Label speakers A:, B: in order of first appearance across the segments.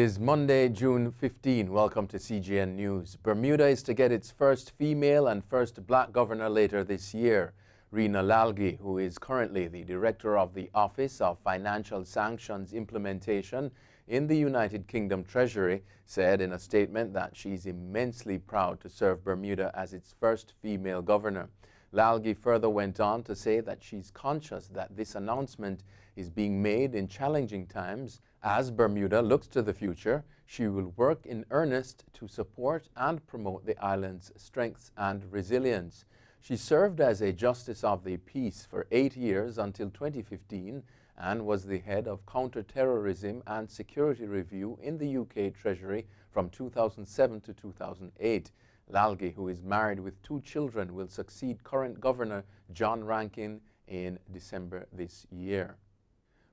A: is Monday, June 15. Welcome to CGN News. Bermuda is to get its first female and first black governor later this year. Rina Lalgi, who is currently the director of the Office of Financial Sanctions Implementation in the United Kingdom Treasury, said in a statement that she's immensely proud to serve Bermuda as its first female governor. Lalgi further went on to say that she's conscious that this announcement is being made in challenging times. As Bermuda looks to the future, she will work in earnest to support and promote the island's strengths and resilience. She served as a Justice of the Peace for 8 years until 2015 and was the head of Counter-Terrorism and Security Review in the UK Treasury from 2007 to 2008. Lalgi, who is married with 2 children, will succeed current Governor John Rankin in December this year.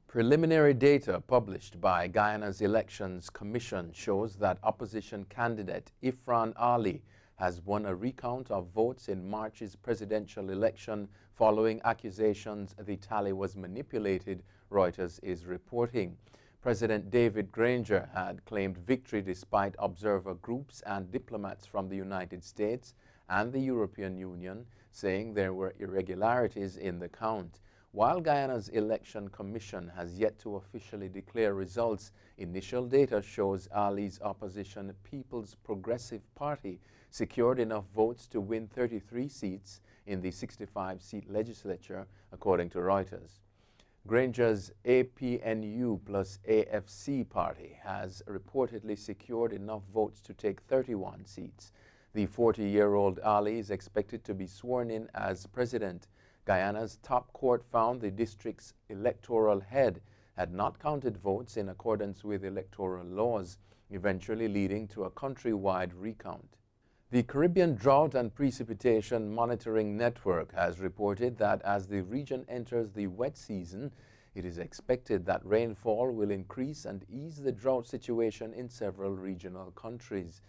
A: Preliminary data published by Guyana's Elections Commission shows that opposition candidate Irfaan has won a recount of votes in March's presidential election following accusations the tally was manipulated, Reuters is reporting. President David Granger had claimed victory despite observer groups and diplomats from the United States and the European Union saying there were irregularities in the count. While Guyana's Election Commission has yet to officially declare results, initial data shows Ali's opposition People's Progressive Party secured enough votes to win 33 seats in the 65-seat legislature, according to Reuters. Granger's APNU plus AFC party has reportedly secured enough votes to take 31 seats. The 40-year-old Ali is expected to be sworn in as president. Guyana's top court found the district's electoral head had not counted votes in accordance with electoral laws, eventually leading to a countrywide recount. The Caribbean Drought and Precipitation Monitoring Network has reported that as the region enters the wet season, it is expected that rainfall will increase and ease the drought situation in several regional countries.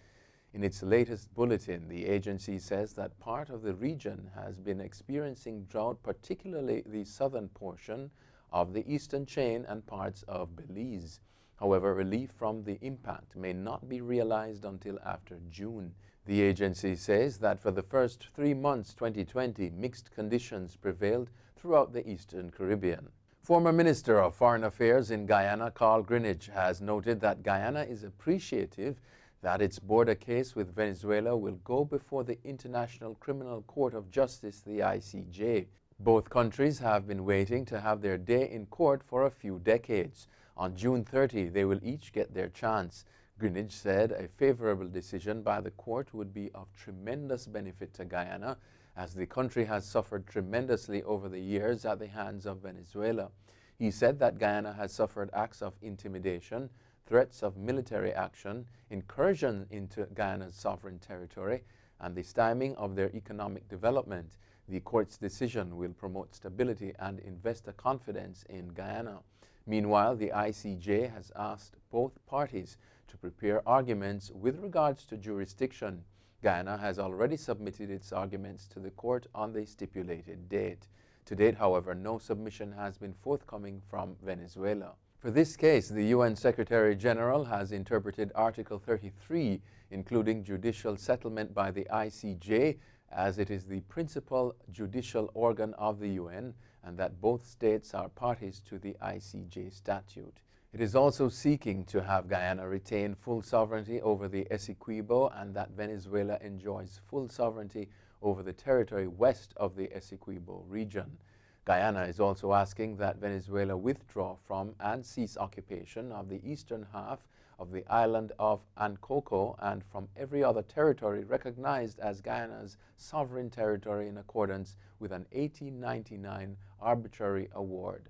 A: In its latest bulletin, the agency says that part of the region has been experiencing drought, particularly the southern portion of the eastern chain and parts of Belize. However, relief from the impact may not be realized until after June. The agency says that for the first 3 months 2020, mixed conditions prevailed throughout the Eastern Caribbean. Former Minister of Foreign Affairs in Guyana, Carl Greenidge, has noted that Guyana is appreciative that its border case with Venezuela will go before the International Criminal Court of Justice, the ICJ. Both countries have been waiting to have their day in court for a few decades. On June 30, they will each get their chance. Greenidge said a favorable decision by the court would be of tremendous benefit to Guyana, as the country has suffered tremendously over the years at the hands of Venezuela. He said that Guyana has suffered acts of intimidation, threats of military action, incursion into Guyana's sovereign territory, and the stymieing of their economic development. The court's decision will promote stability and investor confidence in Guyana. Meanwhile, the ICJ has asked both parties to prepare arguments with regards to jurisdiction. Guyana has already submitted its arguments to the court on the stipulated date. To date, however, no submission has been forthcoming from Venezuela. For this case, the UN Secretary General has interpreted Article 33, including judicial settlement by the ICJ, as it is the principal judicial organ of the UN, and that both states are parties to the ICJ statute. It is also seeking to have Guyana retain full sovereignty over the Essequibo and that Venezuela enjoys full sovereignty over the territory west of the Essequibo region. Guyana is also asking that Venezuela withdraw from and cease occupation of the eastern half of the island of Ancocco and from every other territory recognized as Guyana's sovereign territory in accordance with an 1899 arbitrary award.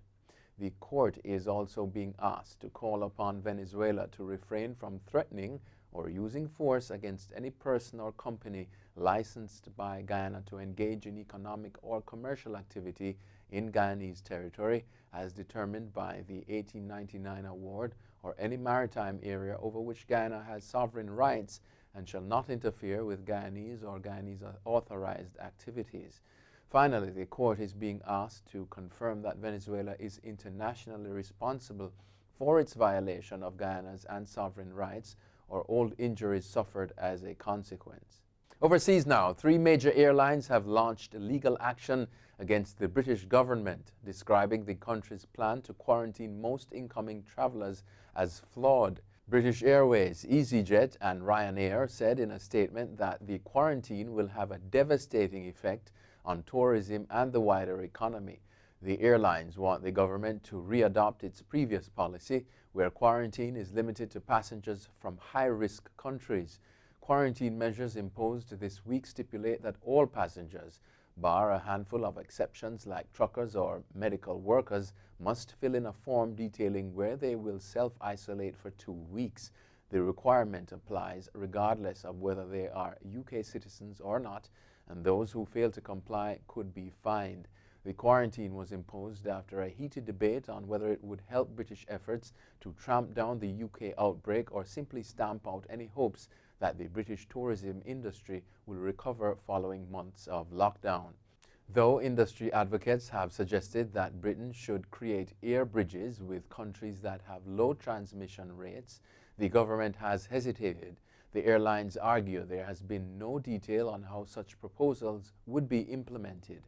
A: The court is also being asked to call upon Venezuela to refrain from threatening or using force against any person or company licensed by Guyana to engage in economic or commercial activity in Guyanese territory as determined by the 1899 award or any maritime area over which Guyana has sovereign rights and shall not interfere with Guyanese or Guyanese authorized activities. Finally, the court is being asked to confirm that Venezuela is internationally responsible for its violation of Guyana's and sovereign rights or old injuries suffered as a consequence. Overseas now, 3 major airlines have launched legal action against the British government, describing the country's plan to quarantine most incoming travelers as flawed. British Airways, EasyJet and Ryanair said in a statement that the quarantine will have a devastating effect on tourism and the wider economy. The airlines want the government to readopt its previous policy, where quarantine is limited to passengers from high-risk countries. Quarantine measures imposed this week stipulate that all passengers, bar a handful of exceptions like truckers or medical workers, must fill in a form detailing where they will self-isolate for 2 weeks. The requirement applies regardless of whether they are UK citizens or not, and those who fail to comply could be fined. The quarantine was imposed after a heated debate on whether it would help British efforts to tramp down the UK outbreak or simply stamp out any hopes that the British tourism industry will recover following months of lockdown. Though industry advocates have suggested that Britain should create air bridges with countries that have low transmission rates, the government has hesitated. The airlines argue there has been no detail on how such proposals would be implemented.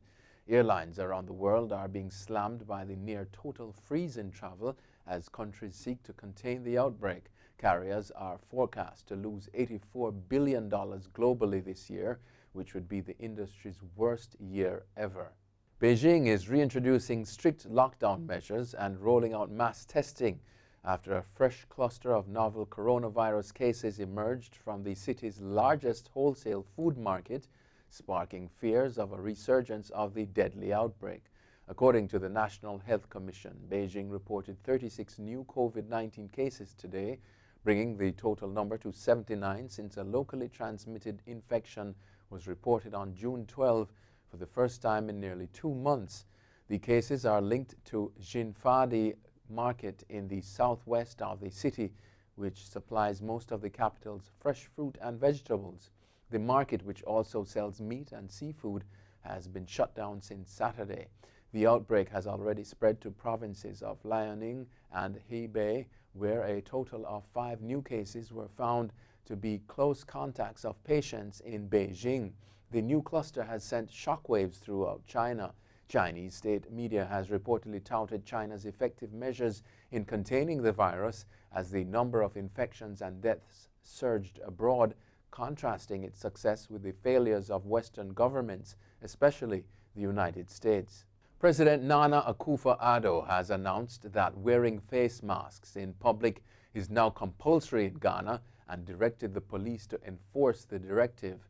A: Airlines around the world are being slammed by the near total freeze in travel as countries seek to contain the outbreak. Carriers are forecast to lose $84 billion globally this year, which would be the industry's worst year ever. Beijing is reintroducing strict lockdown measures and rolling out mass testing after a fresh cluster of novel coronavirus cases emerged from the city's largest wholesale food market, sparking fears of a resurgence of the deadly outbreak. According to the National Health Commission, Beijing reported 36 new COVID-19 cases today, bringing the total number to 79 since a locally transmitted infection was reported on June 12 for the first time in nearly 2 months. The cases are linked to Jinfadi market in the southwest of the city, which supplies most of the capital's fresh fruit and vegetables. The market, which also sells meat and seafood, has been shut down since Saturday. The outbreak has already spread to provinces of Liaoning and Hebei, where a total of 5 new cases were found to be close contacts of patients in Beijing. The new cluster has sent shockwaves throughout China. Chinese state media has reportedly touted China's effective measures in containing the virus as the number of infections and deaths surged abroad, contrasting its success with the failures of Western governments, especially the United States. President Nana Akufo-Addo has announced that wearing face masks in public is now compulsory in Ghana and directed the police to enforce the directive.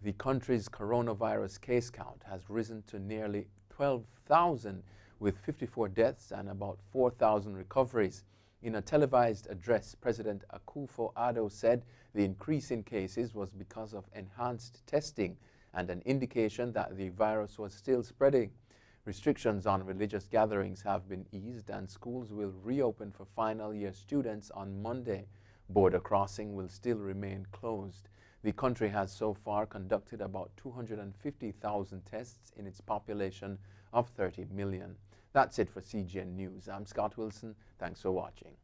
A: The country's coronavirus case count has risen to nearly 12,000, with 54 deaths and about 4,000 recoveries. In a televised address, President Akufo-Addo said the increase in cases was because of enhanced testing and an indication that the virus was still spreading. Restrictions on religious gatherings have been eased and schools will reopen for final year students on Monday. Border crossing will still remain closed. The country has so far conducted about 250,000 tests in its population of 30 million. That's it for CGN News. I'm Scott Wilson. Thanks for watching.